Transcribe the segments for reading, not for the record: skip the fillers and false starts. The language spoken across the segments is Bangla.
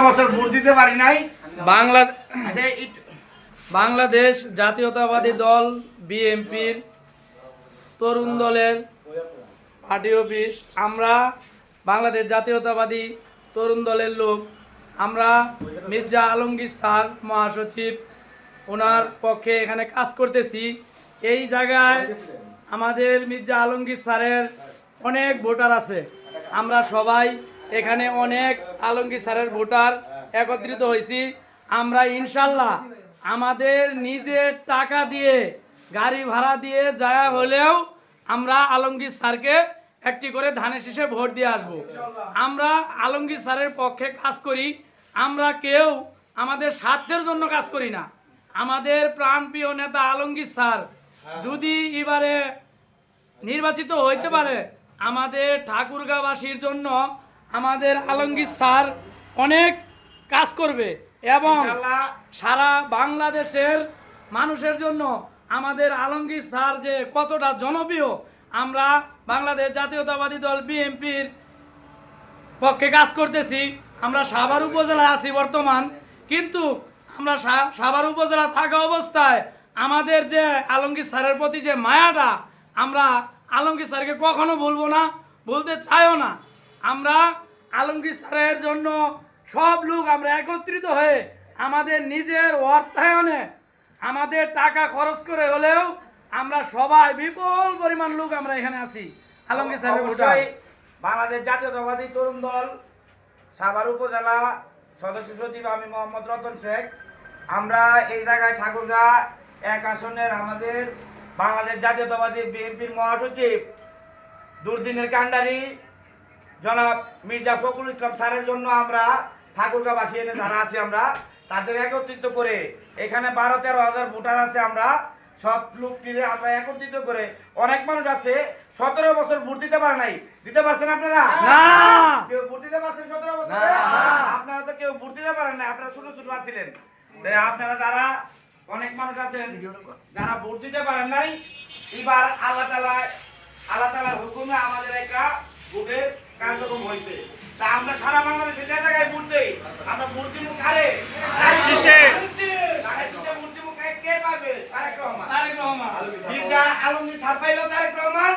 বছর ভোট দিতে পারি নাই। বাংলাদেশ জাতীয়তাবাদী দল বিএনপির তরুণ দলের পার্টি অফিস। আমরা বাংলাদেশ জাতীয়তাবাদী তরুণ দলের লোক। আমরা মির্জা আলমগীর স্যার মহাসচিব, ওনার পক্ষে এখানে কাজ করতেছি। এই জায়গায় আমাদের মির্জা আলমগীর স্যারের অনেক ভোটার আছে। আমরা সবাই এখানে অনেক আলমগীর স্যারের ভোটার একত্রিত হয়েছি। আমরা ইনশাল্লাহ আমাদের নিজের টাকা দিয়ে, গাড়ি ভাড়া দিয়ে যাওয়া হলেও আমরা আলমগীর স্যারকে একটি করে ধানের শীষে ভোট দিয়ে আসব। আমরা আলমগীর স্যারের পক্ষে কাজ করি। আমরা কেউ আমাদের স্বার্থের জন্য কাজ করি না। আমাদের প্রাণপ্রিয় নেতা আলমগীর স্যার যদি এবারে নির্বাচিত হইতে পারে, আমাদের ঠাকুরগাঁওবাসীর জন্য আমাদের আলমগীর স্যার অনেক কাজ করবে এবং সারা বাংলাদেশের মানুষের জন্য আমাদের আলমগীর স্যার যে কতটা জনপ্রিয়, আমরা বাংলাদেশ জাতীয়তাবাদী দল বিএনপির পক্ষে কাজ করতেছি। আমরা সাভার উপজেলায় আছি বর্তমান, কিন্তু আমরা সাভার উপজেলা থাকা অবস্থায় আমাদের যে আলমগীর স্যারের প্রতি যে মায়াটা, আমরা আলমগীর স্যারকে কখনো ভুলবো না, ভুলতে চাইও না। আমরা আলমগীর স্যারের জন্য সব লোক আমরা একত্রিত হয়ে আমাদের নিজের অর্থায়নে, আমাদের টাকা খরচ করে হলেও আমরা সবাই বিপুল পরিমাণ লোক আমরা এখানে আছি আলমগীর স্যারের ভোটার। বাংলাদেশ জাতীয়তাবাদী তরুণ দল সাভার উপজেলা সদস্য সচিব আমি মোহাম্মদ রতন শেখ। আমরা এই জায়গায় ঠাকুরগাঁ 1 আসনের আমাদের বাংলাদেশ জাতীয়তাবাদী বিএনপির মহাসচিব দুর্দিনের কান্ডারি জনাব মির্জা ফখরুল ইসলাম স্যারের জন্য আমরা ঠাকুরগাঁওবাসী এনে যারা আছি আমরা তাদের একত্রিত করে, এখানে 12-13 হাজার ভোটার আছে, আমরা সব লোকটিরে আমরা একত্রিত করে, অনেক মানুষ আছে 17 বছর ভোট দিতে পারে নাই। দিতে পারছেন আপনারা? না। কেউ ভোট দিতে পারছেন 17 বছর? আপনারা তো কেউ ভোট দিতে পারেন না, আপনারা ছোট ছোট আছিলেন। আপনারা যারা অনেক মানুষ আছেন যারা ভোট দিতে পারেন নাই, এবার আল্লাহ তাআলার হুকুমে আমাদের একটা ভোটের কার্যক্রম হয়েছে। তা আমরা সারা বাংলাদেশে যে জায়গায় ভোট দেই, আমরা ভোট দিব কারে? কে পাবে? তারেক রহমান। মির্জা আলমগীর স্যার পাইলো তারেক রহমান,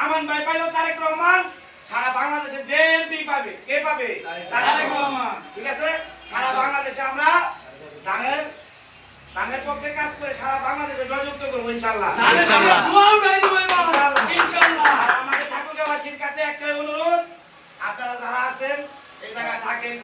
আমান ভাই পাইলো তারেক রহমান, সারা বাংলাদেশে যে এমপি পাবে, কে পাবে? তারেক রহমান। ঠিক আছে, সারা বাংলাদেশে আমরা ধানের পক্ষে কাজ করে সারা বাংলাদেশে জয়যুক্ত করবো ইনশাআল্লাহ। আমাদের ঠাকুরগাঁওবাসীর কাছে একটাই অনুরোধ, আপনারা যারা আছেন এই জায়গায় থাকেন।